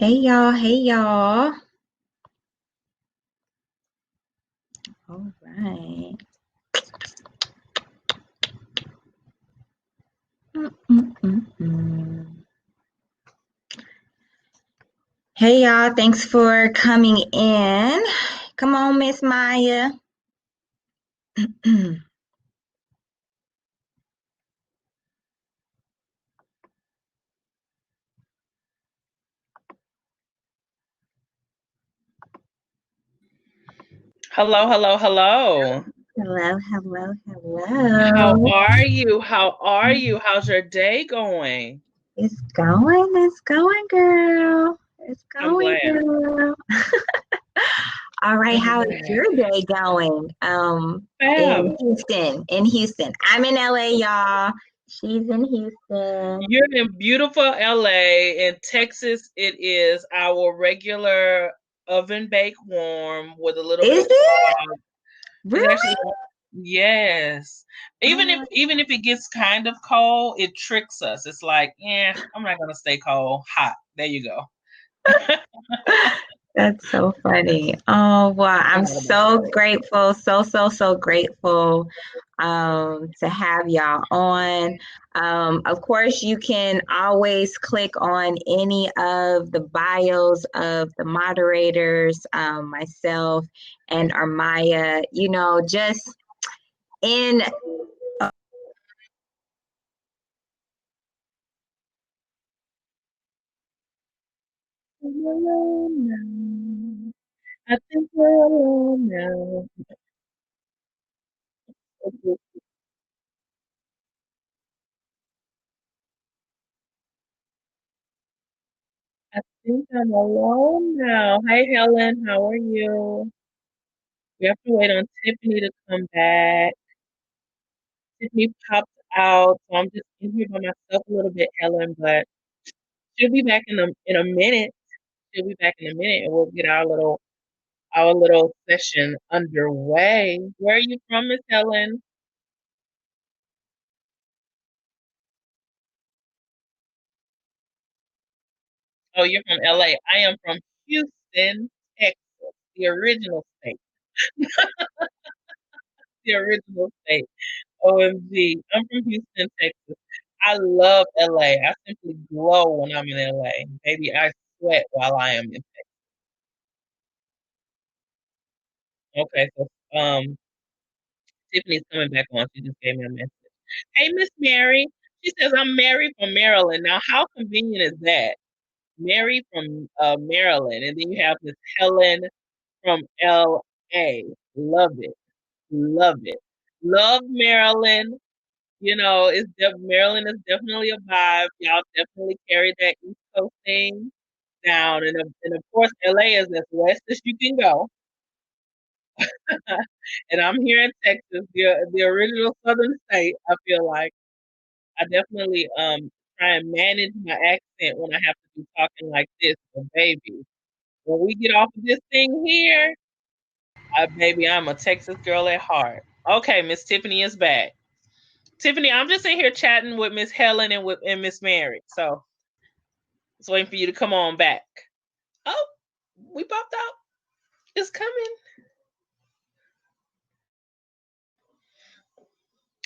Hey y'all, hey y'all. All right. Mm-mm-mm-mm. Hey y'all, thanks for coming in. Come on, Miss Maya. Hello, hello, hello. Hello, hello, How hello. are you? How are you? How's your day going? It's going, girl. It's I'm going, glad. girl. All right, I'm how is glad. your day going? Fab. In Houston. I'm in LA, y'all. She's in Houston. You're in beautiful LA. In Texas, it is our regular oven baked warm with a little bit Is of it? fog. It's Really? actually yes. Even if Oh, even if it gets kind of cold, it tricks us. It's like, yeah, I'm not gonna stay cold. Hot. There you go. that's so funny. Oh, wow. I'm Not about so it. grateful. So grateful to have y'all on. Of course, you can always click on any of the bios of the moderators, myself and Armaya, just in I'm alone now. I think we're alone now. I think I'm alone now. Hi, Helen. How are you? We have to wait on Tiffany to come back. Tiffany popped out, so I'm just in here by myself a little bit, Helen, but she'll be back in a minute. She'll be back in a minute, and we'll get our little session underway. Where are you from, Miss Helen? Oh, you're from LA. I am from Houston, Texas, the original state. The original state. OMG. I'm from Houston, Texas. I love LA. I simply glow when I'm in LA. Baby, I sweat while I am in. Okay, so Tiffany's coming back on. She just gave me a message. Hey, Miss Mary. She says I'm Mary from Maryland. Now, how convenient is that? Mary from Maryland, and then you have Miss Helen from LA. Love it. Love it. Love Maryland. Maryland is definitely a vibe. Y'all definitely carry that East Coast thing down, and of course, LA is as west as you can go. And I'm here in Texas, the original Southern state. I feel like I definitely try and manage my accent when I have to be talking like this. But baby, when we get off of this thing here, baby, I'm a Texas girl at heart. Okay, Miss Tiffany is back. Tiffany, I'm just in here chatting with Miss Helen and Miss Mary. So it's waiting for you to come on back. Oh, we popped out. It's coming.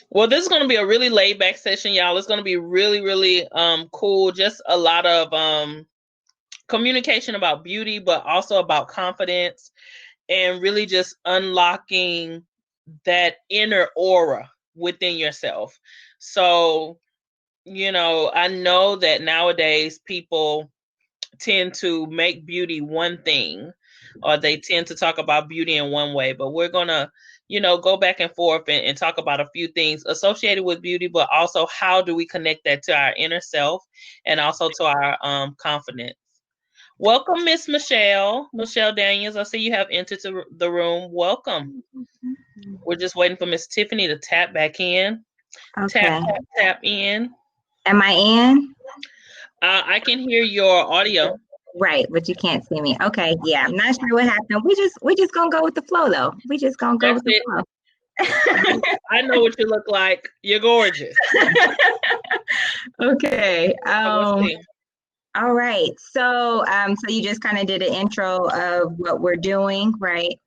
Well, this is going to be a really laid back session, y'all. It's going to be really, really cool. Just a lot of communication about beauty, but also about confidence and really just unlocking that inner aura within yourself. So, I know that nowadays people tend to make beauty one thing, or they tend to talk about beauty in one way, but we're going to go back and forth and talk about a few things associated with beauty, but also how do we connect that to our inner self and also to our confidence. Welcome, Miss Michelle Daniels. I see you have entered the room. Welcome. We're just waiting for Miss Tiffany to tap back in. Tap, okay. tap, tap in. Am I in? I can hear your audio. Right, but you can't see me. Okay, yeah. I'm not sure what happened. We just gonna go with the flow though. We just gonna go That's with the it. flow. I know what you look like. You're gorgeous. Okay. Let's see. All right. So you just kind of did an intro of what we're doing, right?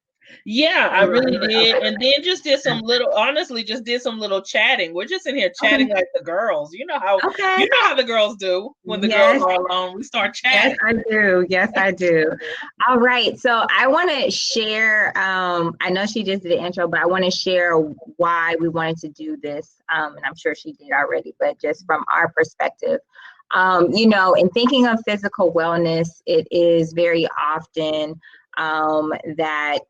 Yeah, I really did. Okay. And then just did some little, honestly, just did some little chatting. We're just in here chatting Okay. like the girls. Okay. You know how the girls do when the girls Yes. are alone. We start Yes, chatting. I do. Yes, I do. All right. So I want to share, I know she just did the intro, but I want to share why we wanted to do this. And I'm sure she did already, but just from our perspective. In thinking of physical wellness, it is very often that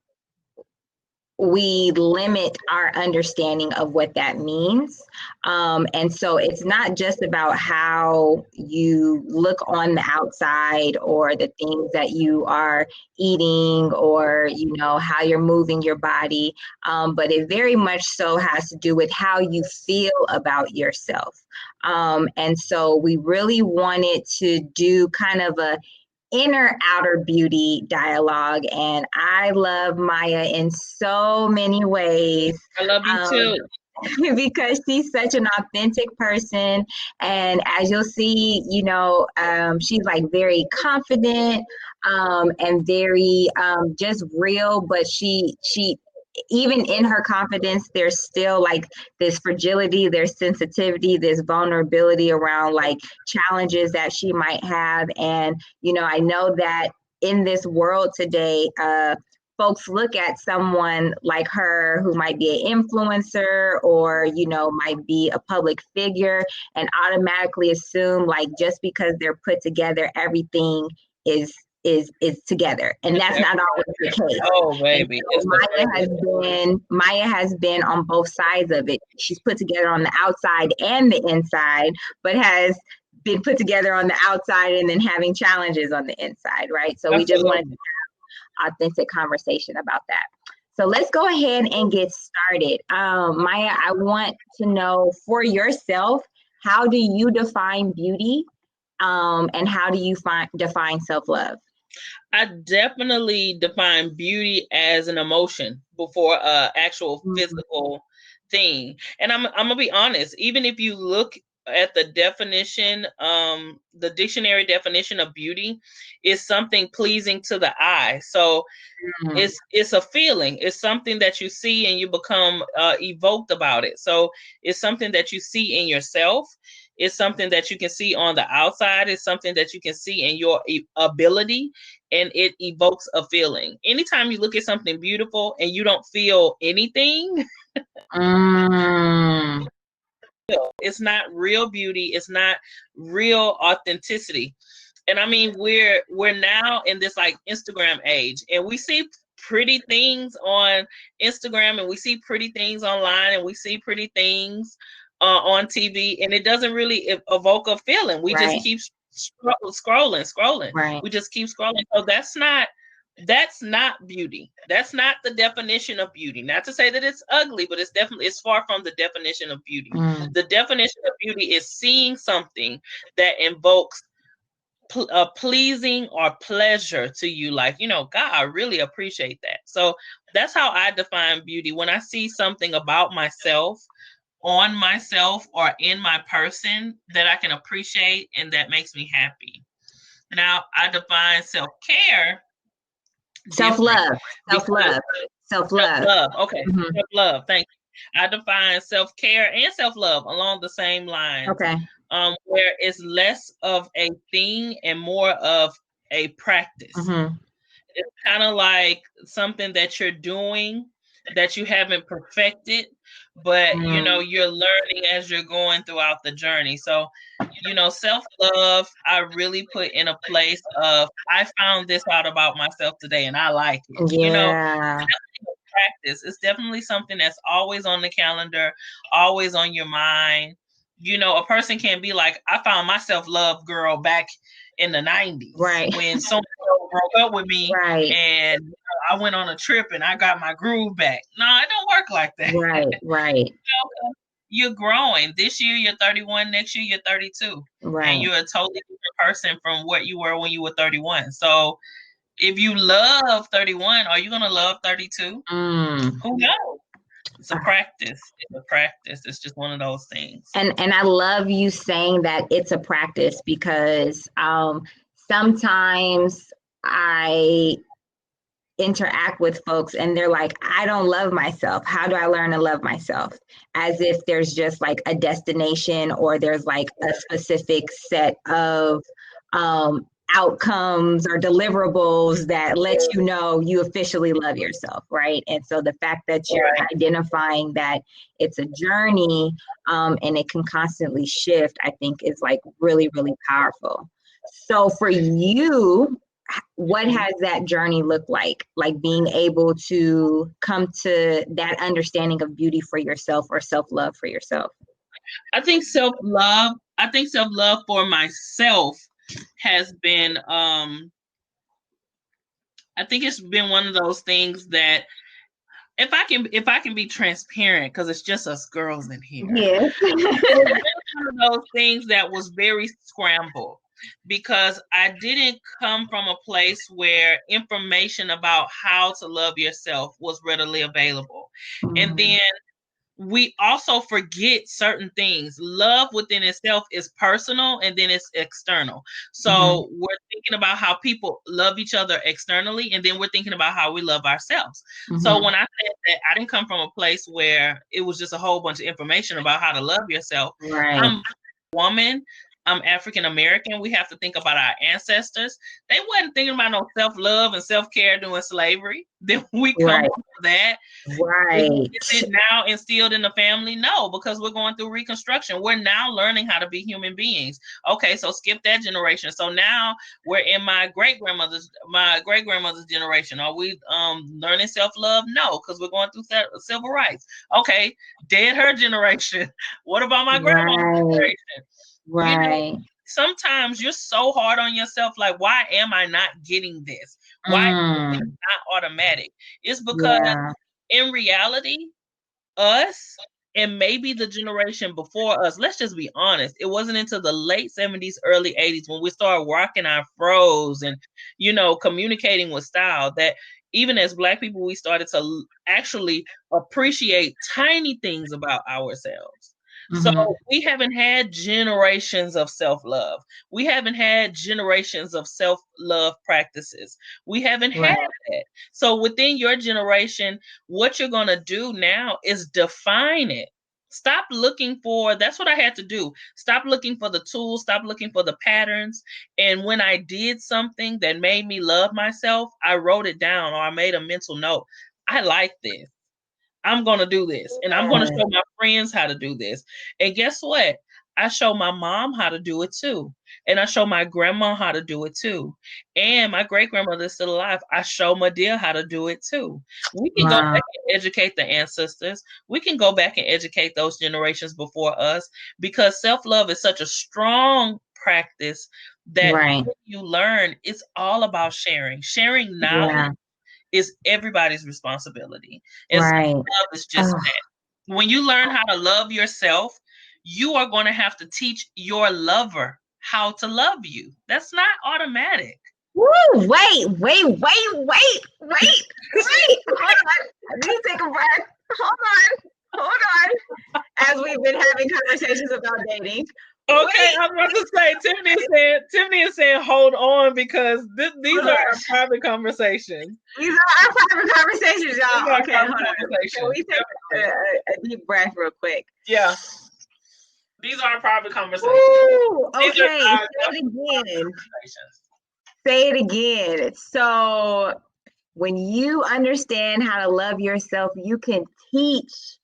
we limit our understanding of what that means. And so it's not just about how you look on the outside or the things that you are eating or, how you're moving your body, but it very much so has to do with how you feel about yourself. And so we really wanted to do kind of a inner outer beauty dialogue, and I love Mya in so many ways, I love you um, too. because she's such an authentic person, and as you'll see, she's like very confident, and very just real, but she even in her confidence, there's still like this fragility, there's sensitivity, there's vulnerability around like challenges that she might have. And, I know that in this world today, folks look at someone like her who might be an influencer or, might be a public figure and automatically assume like just because they're put together, everything is together. And that's not always the case. Oh, And baby. so Mya has been on both sides of it. She's put together on the outside and the inside, but has been put together on the outside and then having challenges on the inside, right? So we just wanted to have authentic conversation about that. So let's go ahead and get started. Mya, I want to know for yourself, how do you define beauty? And how do you define self-love? I definitely define beauty as an emotion before actual physical thing. And I'm gonna be honest, even if you look at the definition, the dictionary definition of beauty is something pleasing to the eye. So it's a feeling. It's something that you see and you become evoked about it. So it's something that you see in yourself. It's something that you can see on the outside. It's something that you can see in your ability, and it evokes a feeling. Anytime you look at something beautiful and you don't feel anything, it's not real beauty. It's not real authenticity. And I mean, we're now in this like Instagram age, and we see pretty things on Instagram, and we see pretty things online, and we see pretty things on TV, and it doesn't really evoke a feeling. We just keep scrolling. Right. We just keep scrolling. So that's not beauty. That's not the definition of beauty. Not to say that it's ugly, but it's far from the definition of beauty. The definition of beauty is seeing something that invokes pleasing or pleasure to you, like, God, I really appreciate that. So that's how I define beauty. When I see something about myself, on myself, or in my person that I can appreciate and that makes me happy. Now I define self-care Self-love. because self-love. Okay. Mm-hmm. Self-love. Thank you. I define self-care and self-love along the same lines. Okay. Where it's less of a thing and more of a practice. It's kind of like something that you're doing that you haven't perfected, but you're learning as you're going throughout the journey. So, self-love, I really put in a place of, I found this out about myself today and I like it. Yeah. Practice. It's definitely something that's always on the calendar, always on your mind. A person can be like, I found my self-love, girl, back in the 90s, right, when someone broke up with me, right, and I went on a trip and I got my groove back. No, it don't work like that. right. You're growing. This year you're 31, next year you're 32. Right. And you're a totally different person from what you were when you were 31. So if you love 31, are you going to love 32? Who knows? It's a practice. It's just one of those things. And I love you saying that it's a practice, because sometimes I interact with folks and they're like, I don't love myself. How do I learn to love myself? As if there's just like a destination or there's like a specific set of outcomes or deliverables that lets you know you officially love yourself, right? And so the fact that you're identifying that it's a journey and it can constantly shift, I think is like really, really powerful. So for you, what has that journey looked like being able to come to that understanding of beauty for yourself or self-love for yourself? I think self-love for myself has been I think it's been one of those things that if I can be transparent, because it's just us girls in here. Yes. It's been one of those things that was very scrambled, because I didn't come from a place where information about how to love yourself was readily available. And then we also forget certain things. Love within itself is personal and then it's external. So we're thinking about how people love each other externally, and then we're thinking about how we love ourselves. So when I said that I didn't come from a place where it was just a whole bunch of information about how to love yourself, Right. I'm a woman, I'm African American. We have to think about our ancestors. They wasn't thinking about no self-love and self-care during slavery. Then we come from that. Right. Is it now instilled in the family? No, because we're going through Reconstruction. We're now learning how to be human beings. Okay, so skip that generation. So now we're in my great grandmother's generation. Are we learning self-love? No, because we're going through civil rights. Okay, dead her generation. What about my grandma's generation? Right. You know, sometimes you're so hard on yourself, like, why am I not getting this? Why is it not automatic? It's because in reality, us and maybe the generation before us, let's just be honest, it wasn't until the late 70s, early 80s when we started rocking our fros and, communicating with style, that even as Black people, we started to actually appreciate tiny things about ourselves. So we haven't had generations of self-love. We haven't had generations of self-love practices. We haven't had that. So within your generation, what you're going to do now is define it. Stop looking for, that's what I had to do. Stop looking for the tools, stop looking for the patterns. And when I did something that made me love myself, I wrote it down or I made a mental note. I like this. I'm going to do this. And I'm going to show my friends how to do this. And guess what? I show my mom how to do it too. And I show my grandma how to do it too. And my great grandmother is still alive. I show my dear how to do it too. We can go back and educate the ancestors. We can go back and educate those generations before us, because self-love is such a strong practice that when you learn, it's all about sharing. Sharing knowledge is everybody's responsibility. And self-love is just that. When you learn how to love yourself, you are going to have to teach your lover how to love you. That's not automatic. Woo, wait. Hold on. I need to take a breath. Hold on. As we've been having conversations about dating. Okay, I'm about to say, Tiffany is saying, hold on, because these are our private conversations. These are our private conversations, y'all. Okay, hold on. Can we take a deep breath real quick? Yeah. These are our private conversations. Ooh, okay, say it again. So when you understand how to love yourself, you can teach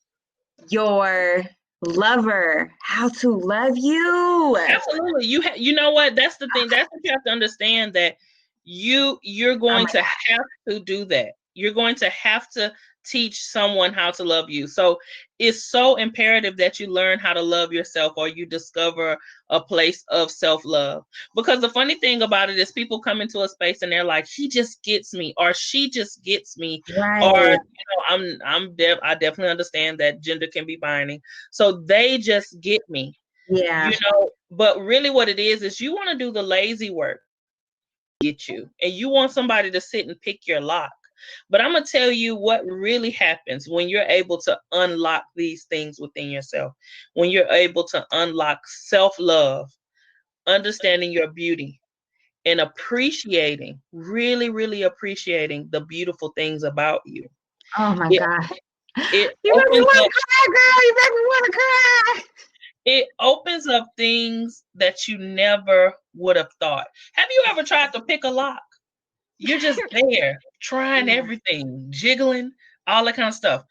your lover how to love you. Absolutely. You know what? That's the thing. That's what you have to understand, that you're going to have to do that. You're going to have to teach someone how to love you. So it's so imperative that you learn how to love yourself, or you discover a place of self-love. Because the funny thing about it is, people come into a space and they're like, he just gets me, or she just gets me, or I definitely understand that gender can be binding. So they just get me. But really what it is you want to do the lazy work, get you, and you want somebody to sit and pick your lock. But I'm going to tell you what really happens when you're able to unlock these things within yourself. When you're able to unlock self-love, understanding your beauty, and appreciating, really, really appreciating the beautiful things about you. Oh my It, God. it You make me opens want up to cry, girl. You make me want to cry. it opens up things that you never would have thought. Have you ever tried to pick a lock? You're just there trying Yeah. everything, jiggling, all that kind of stuff.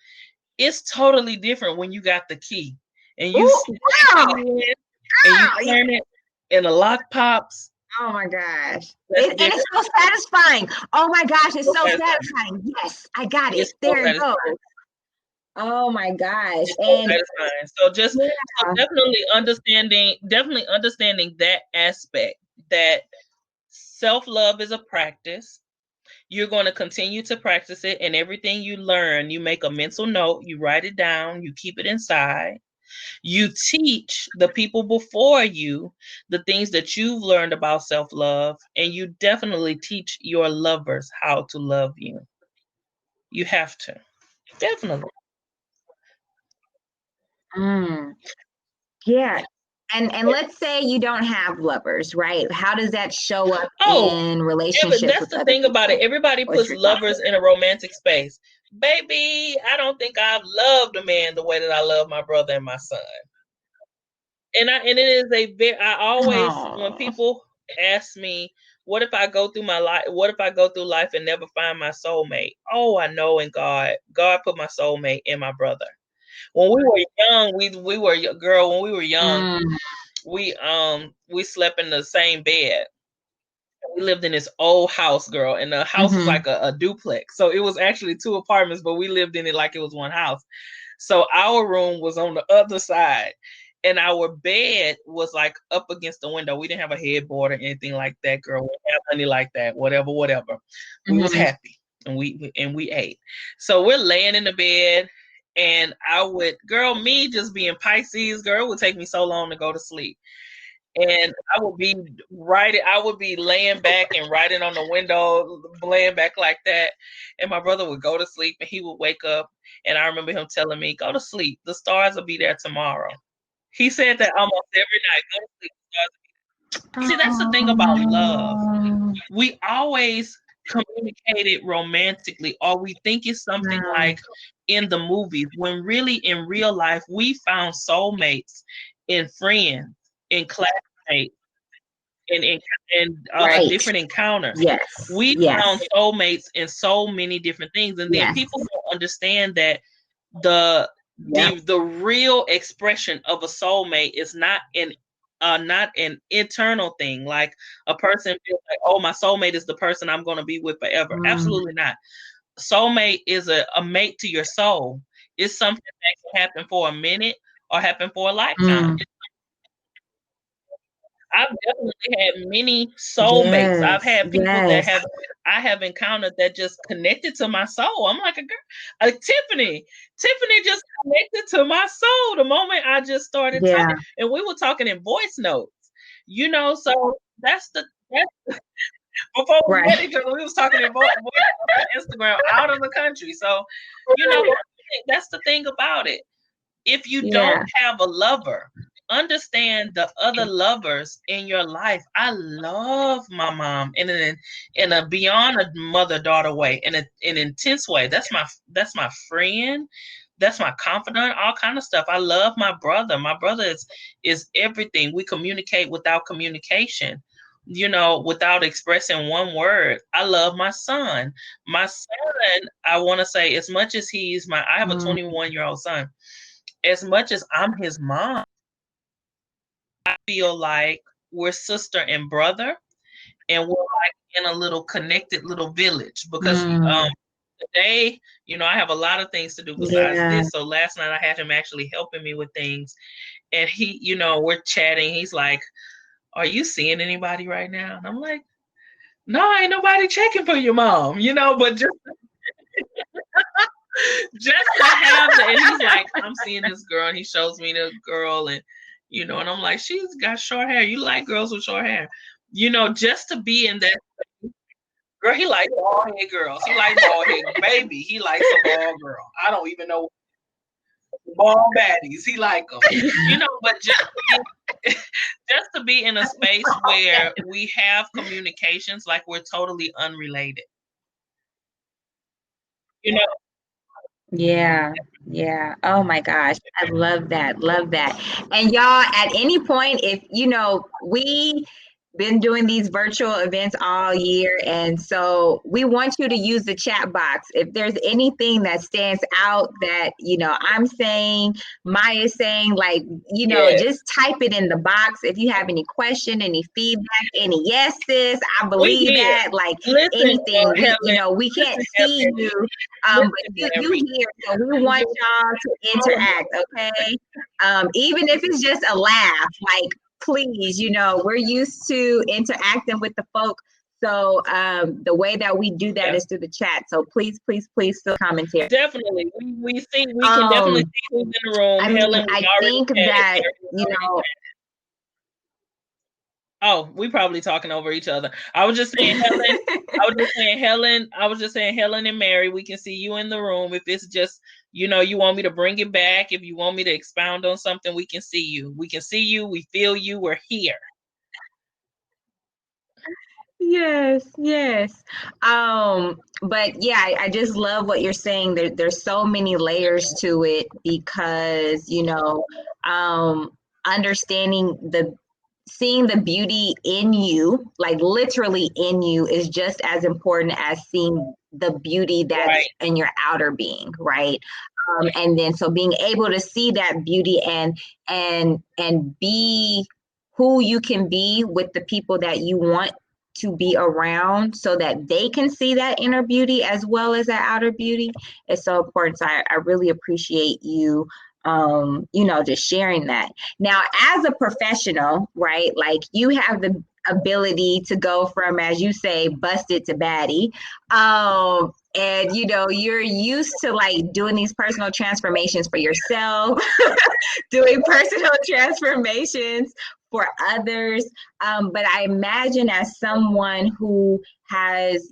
It's totally different when you got the key and you Ooh, stick wow. that key in and you Wow. turn it and the lock pops. Oh my gosh. That's And it's different. so satisfying. Oh my gosh, it's So so satisfying. satisfying. Yes, I got it. It's so There it goes. satisfying. Oh my gosh. It's so And satisfying. So yeah. definitely understanding that aspect, that self-love is a practice. You're going to continue to practice it, and everything you learn, you make a mental note, you write it down, you keep it inside. You teach the people before you the things that you've learned about self-love, and you definitely teach your lovers how to love you. You have to. Definitely. Mm, yeah. And let's say you don't have lovers, right? How does that show up Oh, in relationships that's with the other thing about it. people? Everybody What's puts your thought? lovers in a romantic space. Baby, I don't think I've loved a man the way that I love my brother and my son. And it is a very, I always, when Oh. people ask me, what if I go through my life, what if I go through life and never find my soulmate? Oh, I know in God put my soulmate in my brother. When we were young, we were, girl, when we were young, Mm, we slept in the same bed. We lived in this old house, girl, and the house was mm-hmm, like a duplex. So it was actually two apartments, but we lived in it like it was one house. So our room was on the other side, and our bed was like up against the window. We didn't have a headboard or anything like that, girl. We didn't have money like that. Whatever, whatever. We was mm-hmm, happy, and we ate. So we're laying in the bed, and I would, girl, me just being Pisces, girl, it would take me so long to go to sleep. And I would be laying back and writing on the window, laying back like that. And my brother would go to sleep and he would wake up. And I remember him telling me, go to sleep. The stars will be there tomorrow. He said that almost every night. Go to sleep. The stars will be there. See, that's the thing about love. oh, We always communicate it romantically, or we think it's something wow. like in the movies, when really in real life, we found soulmates in friends, in classmates, and Right. different encounters. Yes. We Yes. found soulmates in so many different things, and then Yes. people don't understand that the Yep. the real expression of a soulmate is not an internal thing, like a person feels like, oh, my soulmate is the person I'm going to be with forever. Mm, Absolutely not. Soulmate is a mate to your soul. It's something that can happen for a minute or happen for a lifetime. mm. I've definitely had many soulmates. I've Yes. had people that Yes. I have encountered that just connected to my soul. I'm like a girl, Tiffany. Tiffany just connected to my soul the moment I just started Yeah. talking, and we were talking in voice notes. So that's before we met Right. each other. We was talking in voice notes on Instagram out of the country. So that's the thing about it. If you don't Yeah. have a lover, understand the other lovers in your life. I love my mom in a beyond a mother daughter way, in an intense way. That's my friend. That's my confidant. All kind of stuff. I love my brother. My brother is everything. We communicate without communication. Without expressing one word. I love my son. My son, I want to say, as much as I have a Mm, 21-year-old son, as much as I'm his mom, I feel like we're sister and brother, and we're like in a little connected little village because mm. today, I have a lot of things to do besides Yeah. this. So last night I had him actually helping me with things, and we're chatting. He's like, "Are you seeing anybody right now?" And I'm like, "No, ain't nobody checking for your mom, but just to have that." And he's like, I'm seeing this girl, and he shows me the girl, and I'm like, she's got short hair. You like girls with short hair, just to be in that. Girl, he like bald head girls. He like bald head baby. He likes a bald girl. I don't even know. Ball baddies. He like them. But just to be in a space where we have communications like we're totally unrelated. You know, Yeah. Yeah. Oh my gosh. I love that. Love that. And y'all, at any point, if we been doing these virtual events all year, and so we want you to use the chat box. If there's anything that stands out that I'm saying, Maya's saying, like, yes. just type it in the box. If you have any question, any feedback, any yes, sis, I We believe here. that, like, Listen, anything, Helen, we can't listen, see Helen, you, but you Mary. here, so we want y'all to interact, okay? Even if it's just a laugh, like, please, we're used to interacting with the folk. So the way that we do that is through the chat. So please, please, please still commentary. Definitely. We can definitely see who's in the room. I mean, Helen, I think that, Oh, we probably talking over each other. I was just saying, Helen. I was just saying, Helen and Mary. We can see you in the room. If it's just, you want me to bring it back. If you want me to expound on something, we can see you. We can see you. We feel you. We're here. Yes. But yeah, I just love what you're saying. There's so many layers to it because, understanding seeing the beauty in you, like literally in you, is just as important as seeing the beauty that's in your outer being, right? And then so being able to see that beauty and be who you can be with the people that you want to be around so that they can see that inner beauty as well as that outer beauty is so important. So I really appreciate you just sharing that. Now, as a professional, right, like you have the ability to go from, as you say, busted to baddie. And you're used to like doing these personal transformations for yourself, doing personal transformations for others. But I imagine as someone who has,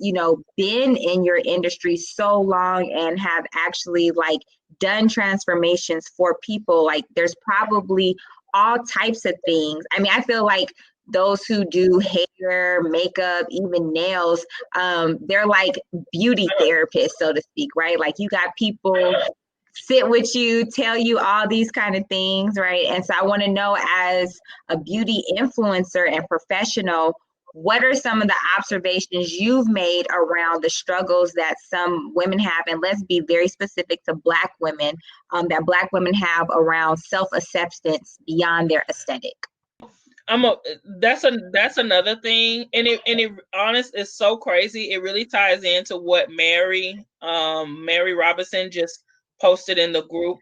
been in your industry so long and have actually like done transformations for people, like there's probably all types of things. I mean, I feel like those who do hair, makeup, even nails, they're like beauty therapists, so to speak, right? Like you got people sit with you, tell you all these kind of things, right? And so I want to know, as a beauty influencer and professional, what are some of the observations you've made around the struggles that some women have? And let's be very specific to Black women, that Black women have around self-acceptance beyond their aesthetic. That's another thing, and it honest is so crazy. It really ties into what Mary Robinson just posted in the group,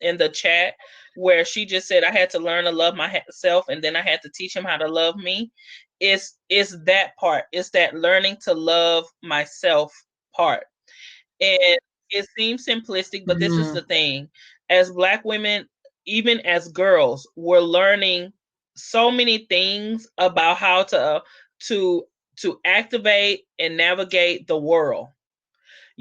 in the chat, where she just said, I had to learn to love myself, and then I had to teach him how to love me. It's that part. It's that learning to love myself part. And it seems simplistic, but this is the thing. As Black women, even as girls, we're learning so many things about how to activate and navigate the world.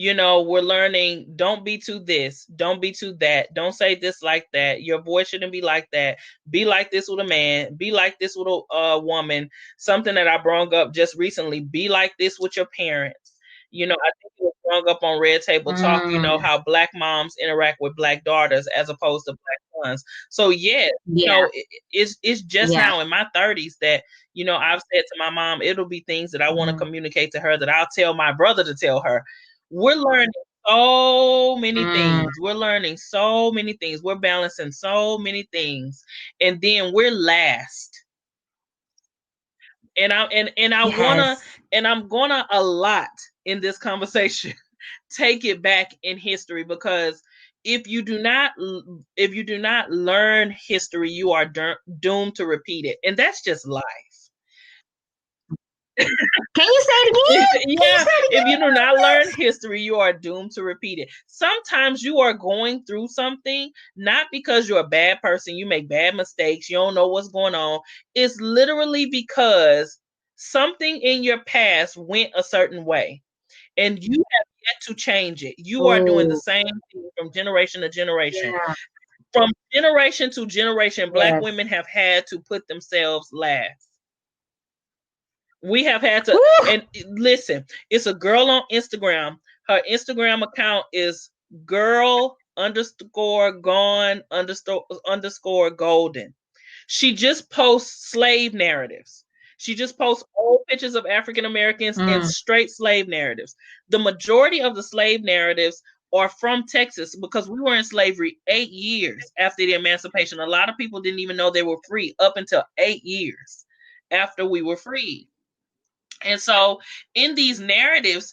We're learning, don't be too this, don't be too that, don't say this like that, your voice shouldn't be like that, be like this with a man, be like this with a woman. Something that I brought up just recently, be like this with your parents. I think it was brought up on Red Table Talk, how Black moms interact with Black daughters as opposed to Black sons. So it's just now in my 30s that I've said to my mom, it'll be things that I want to communicate to her that I'll tell my brother to tell her. We're learning so many things. We're learning so many things. We're balancing so many things. And then we're last. And I'm gonna a lot in this conversation take it back in history, because if you do not learn history, you are doomed to repeat it. And that's just life. Can you say it again? Yeah, if you do not learn history, you are doomed to repeat it. Sometimes you are going through something, not because you're a bad person, you make bad mistakes, you don't know what's going on. It's literally because something in your past went a certain way, and you have yet to change it. You are doing the same thing from generation to generation. Yeah. From generation to generation, Black Yes. women have had to put themselves last. We have had to, Woo! and listen, it's a girl on Instagram. Her Instagram account is girl underscore gone underscore golden. She just posts slave narratives. She just posts old pictures of African Americans and straight slave narratives. The majority of the slave narratives are from Texas because we were in slavery 8 years after the emancipation. A lot of people didn't even know they were free up until 8 years after we were free. And so in these narratives,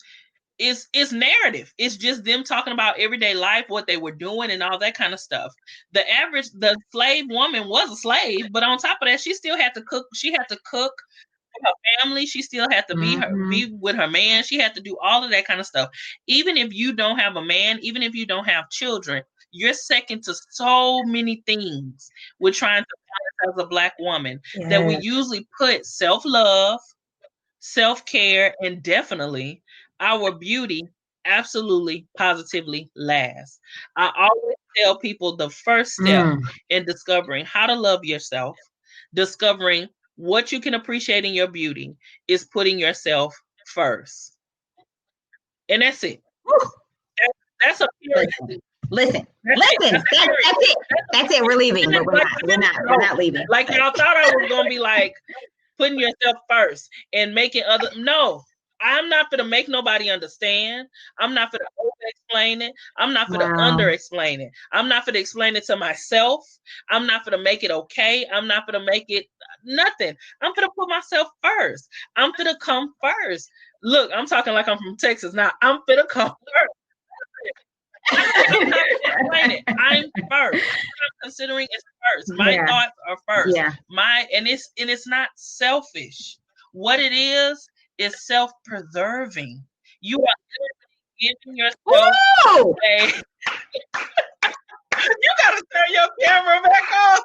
it's narrative. It's just them talking about everyday life, what they were doing, and all that kind of stuff. The slave woman was a slave, but on top of that, she still had to cook. She had to cook for her family. She still had to be with her man. She had to do all of that kind of stuff. Even if you don't have a man, even if you don't have children, you're second to so many things with trying to find as a Black woman that we usually put self-love, self-care, and definitely our beauty absolutely positively last. I always tell people the first step in discovering how to love yourself, discovering what you can appreciate in your beauty, is putting yourself first. And that's it. That's a period. Listen. That's it. That's it. We're leaving, but we're not leaving. Like y'all thought I was gonna be like putting yourself first and making other. No, I'm not gonna make nobody understand. I'm not gonna over explain it. I'm not gonna under explain it. I'm not gonna explain it to myself. I'm not gonna make it okay. I'm not gonna make it nothing. I'm gonna put myself first. I'm gonna come first. Look, I'm talking like I'm from Texas now. I'm gonna come first. I'm not explain it. I'm first. What I'm considering is first. My thoughts are first. Yeah. It's not selfish. What it is self-preserving. You are giving yourself a. You gotta turn your camera back on.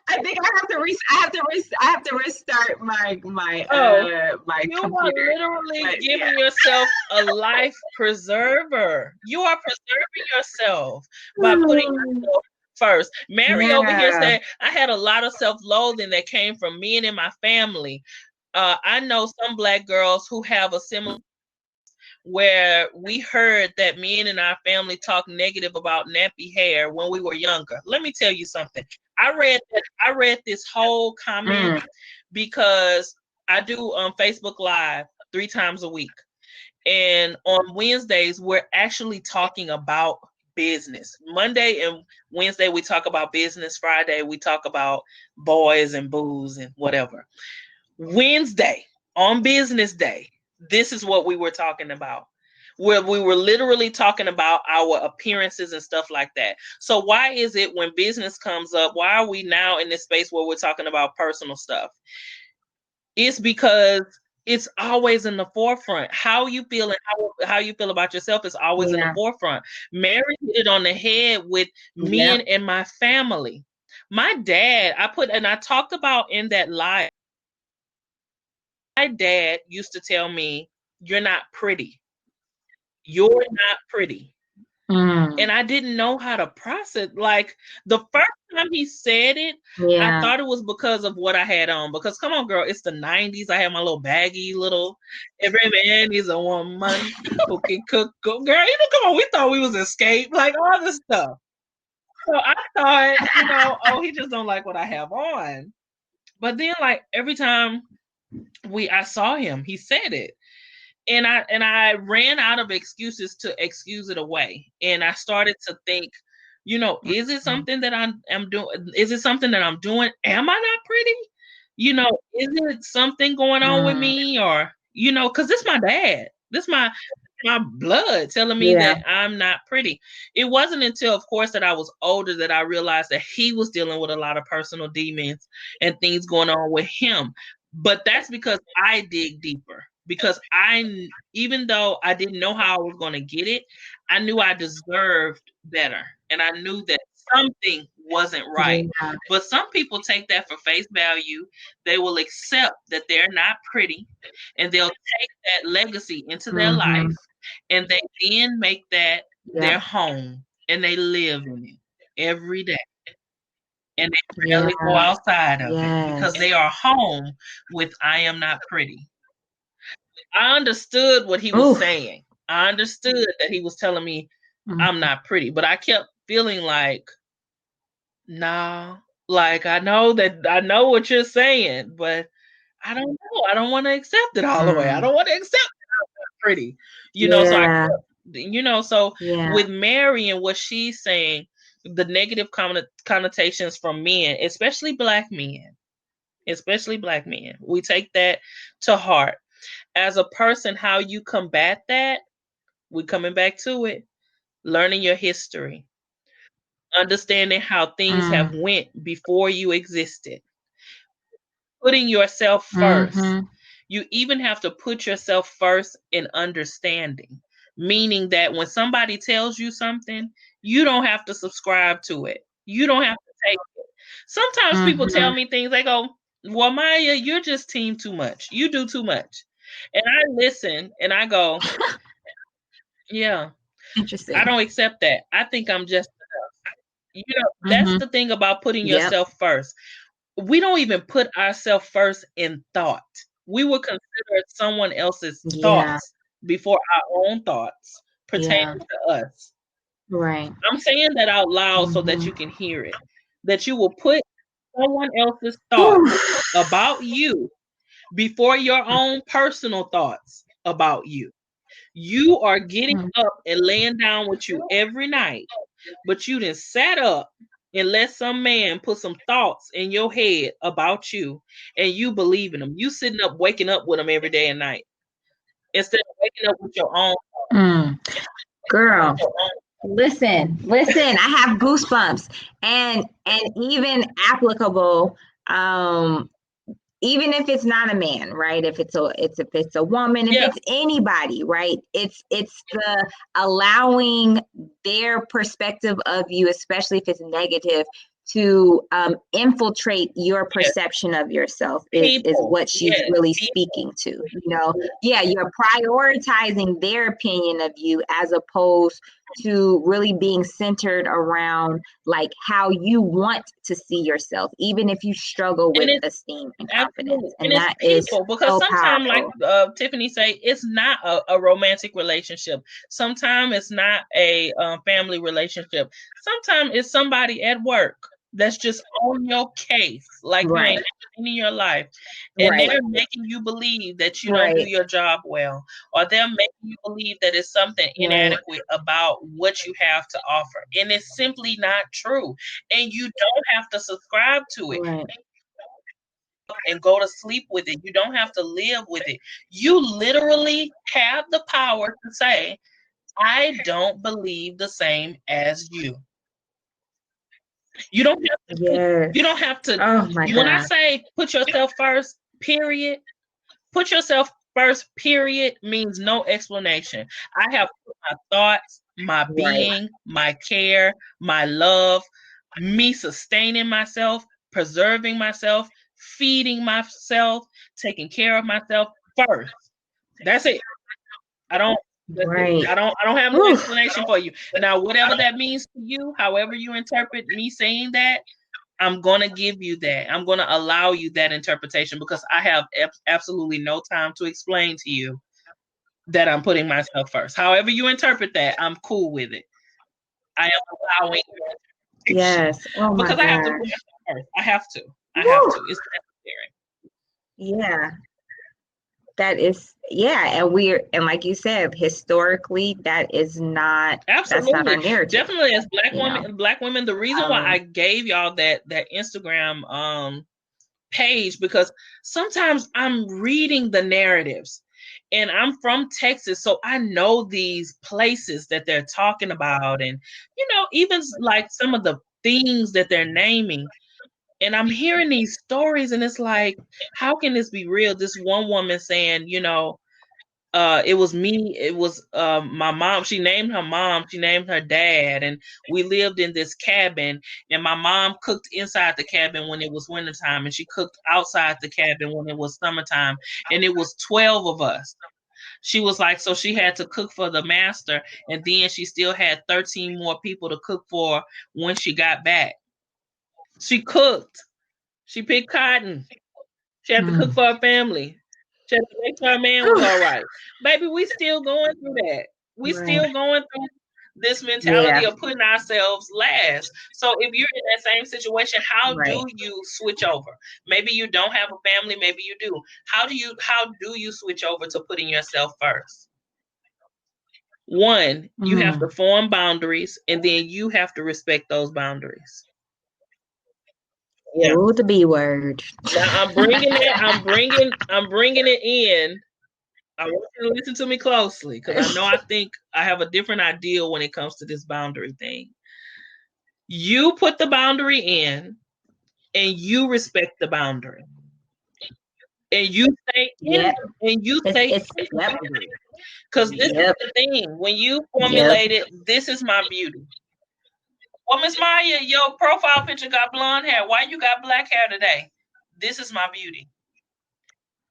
I think I have to restart my my you computer. are literally giving yourself a life preserver. You are preserving yourself by putting yourself first. Mary over here said, I had a lot of self-loathing that came from me and in my family. I know some Black girls who have a similar, where we heard that men in our family talk negative about nappy hair when we were younger. Let me tell you something. I read this whole comment because I do Facebook Live 3 times a week. And on Wednesdays, we're actually talking about business. Monday and Wednesday, we talk about business. Friday, we talk about boys and booze and whatever. Wednesday, on business day, this is what we were talking about. Where we were literally talking about our appearances and stuff like that. So why is it when business comes up, why are we now in this space where we're talking about personal stuff? It's because it's always in the forefront. How you feel and how you feel about yourself is always in the forefront. Mary hit it on the head with men and my family. My dad, I talked about in that live, my dad used to tell me, you're not pretty. You're not pretty. And I didn't know how to process. Like the first time he said it, I thought it was because of what I had on. Because come on, girl, it's the 90s. I had my little baggy little, every man is a woman who can cook. Girl, come on, we thought we was Escape, like all this stuff. So I thought, oh, he just don't like what I have on. But then like every time I saw him, he said it. And I ran out of excuses to excuse it away. And I started to think, is it something that I'm doing? Is it something that I'm doing? Am I not pretty? Is it something going on with me? Or, because this is my dad. This is my blood telling me that I'm not pretty. It wasn't until, of course, that I was older that I realized that he was dealing with a lot of personal demons and things going on with him. But that's because I dig deeper. Because even though I didn't know how I was going to get it, I knew I deserved better. And I knew that something wasn't right. Yeah. But some people take that for face value. They will accept that they're not pretty, and they'll take that legacy into their Mm-hmm. life, and they then make that Yeah. their home, and they live in it every day. And they Yeah. rarely go outside of it because Yes. they are home with I am not pretty. I understood what he was Oof. saying. I understood that he was telling me I'm Mhm. not pretty, but I kept feeling like, nah, like I know what you're saying, but I don't know. I don't want to accept it all the way. I Mm. don't want to accept that I'm not pretty. So I Yeah. kept, so Yeah. with Mary and what she's saying, the negative connotations from men, especially black men, we take that to heart. As a person, how you combat that, we're coming back to it, learning your history, understanding how things have Mm. went before you existed, putting yourself first. Mm-hmm. You even have to put yourself first in understanding, meaning that when somebody tells you something, you don't have to subscribe to it. You don't have to take it. Sometimes people tell Mm-hmm. me things, they go, well, Maya, you're just team too much. You do too much. And I listen and I go, yeah, I Interesting. don't accept that. I think I'm just that's Mm-hmm. the thing about putting Yep. yourself first. We don't even put ourselves first in thought. We would consider someone else's Yeah. thoughts before our own thoughts pertaining Yeah. to us. Right. I'm saying that out loud so that Mm-hmm. you can hear it. That you will put someone else's thoughts Oof. about you before your own personal thoughts about you. You are getting Mm. up and laying down with you every night, but you done sat up and let some man put some thoughts in your head about you, and you believe in them. You sitting up, waking up with them every day and night instead of waking up with your own. Mm. Girl, listen. I have goosebumps, and even applicable. Even if it's not a man, right? If it's a woman, if Yeah, it's anybody, right? It's the allowing their perspective of you, especially if it's negative, to infiltrate your yes, perception of yourself is people. what she's Yes, really people. speaking to. Yeah, you're prioritizing their opinion of you as opposed to really being centered around like how you want to see yourself, even if you struggle And with it's esteem and absolutely, confidence. and And it's that is people because so sometimes, like powerful. Tiffany say, it's not a romantic relationship. Sometimes it's not a family relationship. Sometimes it's somebody at work that's just on your case, like you Right. ain't in your life, and Right. they're making you believe that you don't do Right. your job well, or they're making you believe that it's something Right. inadequate about what you have to offer, and it's simply not true. And you don't have to subscribe to it Right. and go to sleep with it. You don't have to live with it. You literally have the power to say, I don't believe the same as you. You don't have to Yes. you don't have to Oh my when I God. say put yourself first, period, put yourself first, period means no explanation. I have put my thoughts, my Right. being, my care, my love, me sustaining myself, preserving myself, feeding myself, taking care of myself first. That's it. I don't that's it. Right. I don't have no Oof. explanation for you. Now, whatever that means to you, however you interpret me saying that, I'm going to give you that. I'm going to allow you that interpretation because I have absolutely no time to explain to you that I'm putting myself first. However you interpret that, I'm cool with it. I am allowing your interpretation Yes. Oh my because I have to put gosh. myself first. I have to. I have Woo. to. It's necessary. Yeah. That is, yeah, and like you said, historically, that's not our Absolutely. narrative, Definitely as you know. black women, the reason why I Um, gave y'all that Instagram page, because sometimes I'm reading the narratives, and I'm from Texas, so I know these places that they're talking about, and even like some of the things that they're naming, and I'm hearing these stories, and it's like, how can this be real? This one woman saying, It was me. It was my mom. She named her mom. She named her dad, and we lived in this cabin. And my mom cooked inside the cabin when it was wintertime, and she cooked outside the cabin when it was summertime. And it was 12 of us. She was like, so she had to cook for the master, and then she still had 13 more people to cook for when she got back. She cooked. She picked cotton. She had to cook for her family. She had to make sure her man was all right. Baby, we still going through that. We Right. still going through this Yeah. mentality of putting ourselves last. So if you're in that same situation, how Right. do you switch over? Maybe you don't have a family, maybe you do. How do you switch over to putting yourself first? One, you have to form boundaries, and then you have to respect those boundaries. Yeah. Ooh, the B word. Now I'm bringing it. I'm bringing it in. I want you to listen to me closely because I think I have a different idea when it comes to this boundary thing. You put the boundary in, and you respect the boundary, and you stay in, Yep. and you It's stay it's in the yep. boundary. Because this is Yep. the thing. When you Yep. formulate it, this is my beauty. Well, Miss Maya, your profile picture got blonde hair. Why you got black hair today? This is my beauty.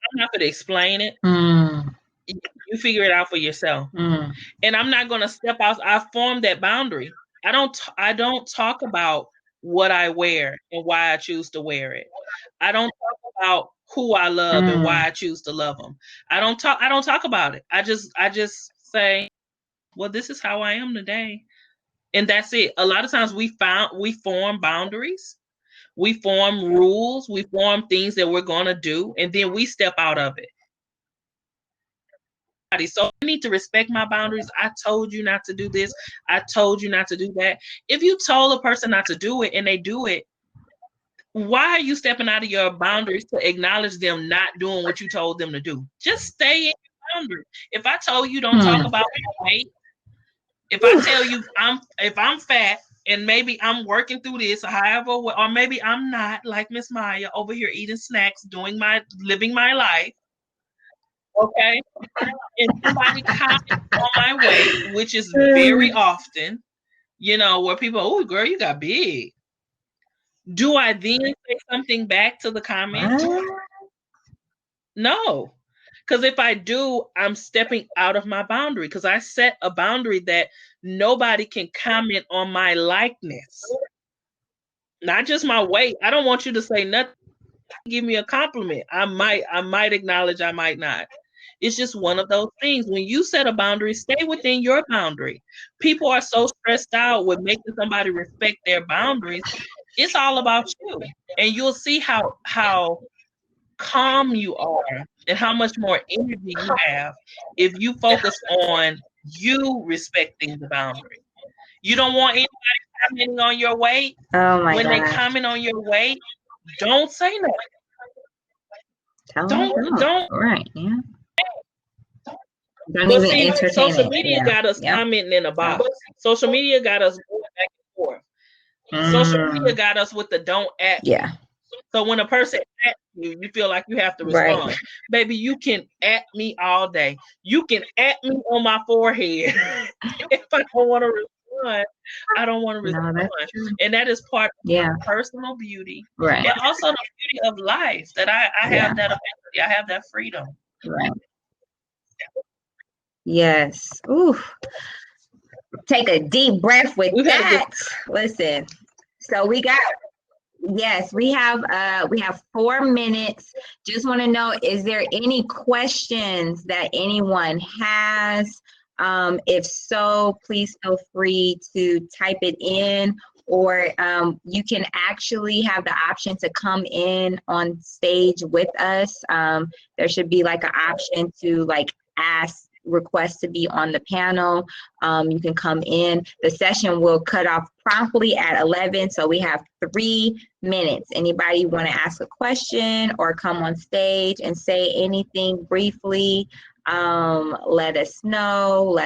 I'm not going to explain it. You figure it out for yourself. And I'm not going to step out. I formed that boundary. I don't talk about what I wear and why I choose to wear it. I don't talk about who I love and why I choose to love them. I don't talk about it. I just say, well, this is how I am today. And that's it. A lot of times we form boundaries, we form rules, we form things that we're going to do, and then we step out of it. So I need to respect my boundaries. I told you not to do this. I told you not to do that. If you told a person not to do it and they do it, why are you stepping out of your boundaries to acknowledge them not doing what you told them to do? Just stay in your boundary. If I told you don't talk about my weight, if I tell you if I'm fat and maybe I'm working through this, however, or maybe I'm not, like Miss Maya over here eating snacks, living my life, okay? And somebody comments on my weight, which is very often, where people, oh, girl, you got big. Do I then say something back to the comment? No. Because if I do, I'm stepping out of my boundary because I set a boundary that nobody can comment on my likeness, not just my weight. I don't want you to say nothing. Give me a compliment. I might acknowledge, I might not. It's just one of those things. When you set a boundary, stay within your boundary. People are so stressed out with making somebody respect their boundaries. It's all about you. And you'll see how calm you are and how much more energy you have if you focus on you respecting the boundary. You don't want anybody commenting on your weight. Oh my When they gosh. comment on your weight, don't say nothing. Tell them Don't. Right. Yeah. Don't But even see, entertain social it. media Yeah. got us Yep. commenting in a box. Social media got us going back and forth. Social media got us with the don't at. Yeah. So when a person at you, you feel like you have to Right. respond. Baby, you can at me all day. You can at me on my forehead. If I don't want to respond, I don't want to respond. No, that's true. And that is part of Yeah. my personal beauty. Right. And also the beauty of life that I have that ability. I have that freedom. Right. Yes. Ooh. Take a deep breath with that. Listen. So we have 4 minutes. Just want to know, is there any questions that anyone has? If so, please feel free to type it in, or you can actually have the option to come in on stage with us. There should be like an option to request to be on the panel. You can come in. The session will cut off promptly at 11, so we have 3 minutes. Anybody want to ask a question or come on stage and say anything briefly? let us know.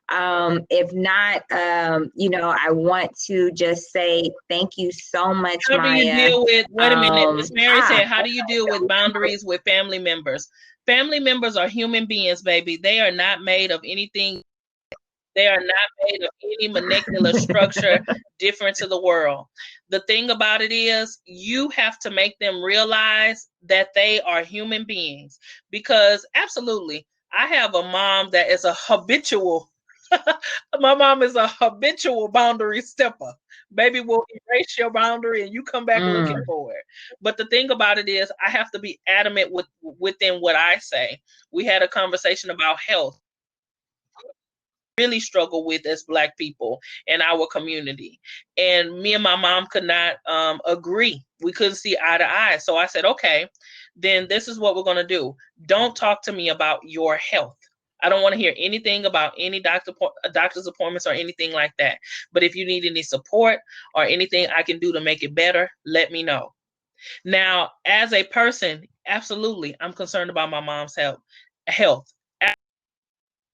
If not, I want to just say thank you so much, How do you Mya. deal with, wait a minute, Miss Mary said, how do you deal with boundaries with family members? Family members are human beings, baby. They are not made of anything. They are not made of any molecular structure different to the world. The thing about it is, you have to make them realize that they are human beings. Because absolutely, I have a mom that is a habitual, my mom is a habitual boundary stepper. Baby will erase your boundary and you come back looking for it. But the thing about it is, I have to be adamant within what I say. We had a conversation about health. Really struggle with as Black people in our community, and me and my mom could not agree. We couldn't see eye to eye. So I said, okay, then this is what we're going to do. Don't talk to me about your health. I don't want to hear anything about any doctor's appointments or anything like that. But if you need any support or anything I can do to make it better, let me know. Now, as a person, absolutely, I'm concerned about my mom's health.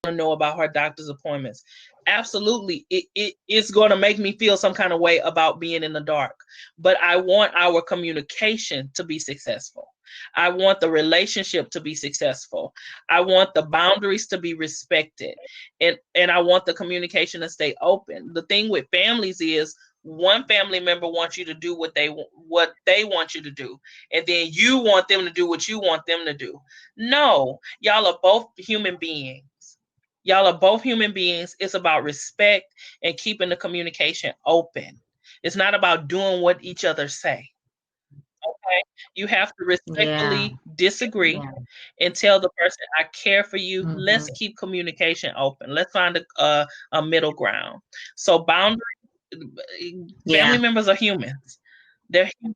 To know about her doctor's appointments. Absolutely, it's going to make me feel some kind of way about being in the dark. But I want our communication to be successful. I want the relationship to be successful. I want the boundaries to be respected, and I want the communication to stay open. The thing with families is, one family member wants you to do what they want you to do, and then you want them to do what you want them to do. No, y'all are both human beings. Y'all are both human beings. It's about respect and keeping the communication open. It's not about doing what each other say. Okay? You have to respectfully disagree and tell the person, I care for you. Let's keep communication open. Let's find a middle ground. So boundaries, family members are humans. They're human.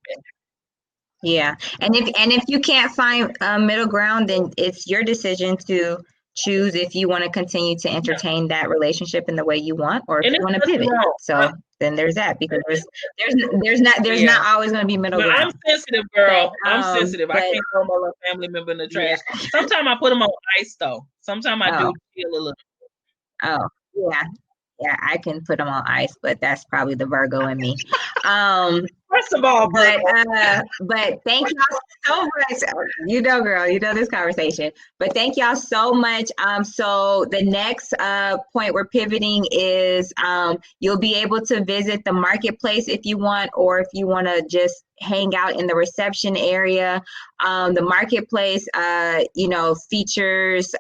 Yeah. And if you can't find a middle ground, then it's your decision to choose if you want to continue to entertain that relationship in the way you want, or if And you it's want to nothing pivot. wrong. So then there's that, because there's not always going to be middle No, I'm ground. sensitive, But girl. I'm sensitive. I but can't throw my little family member in the trash. Sometimes I put them on ice, though. Sometimes I do oh feel a little. oh yeah, I can put them on ice, but that's probably the Virgo in me. First of all, but thank y'all so much. You know, girl, you know this conversation. But thank y'all so much. So the next point we're pivoting is you'll be able to visit the marketplace if you want, or if you want to just hang out in the reception area. The marketplace, features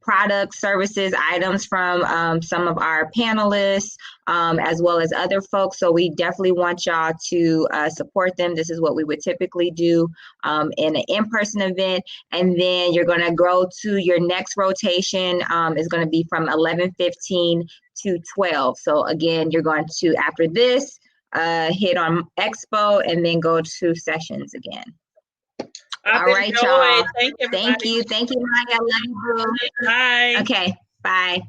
products, services, items from some of our panelists, as well as other folks. So we definitely want y'all to support them. This is what we would typically do in an in-person event. And then you're going to go to your next rotation is going to be from 11:15 to 12. So again, you're going to, after this, hit on Expo and then go to sessions again. I've All right, enjoyed. y'all. Thank you. Thank you, Mya. I love you, boo. Bye. Okay, bye.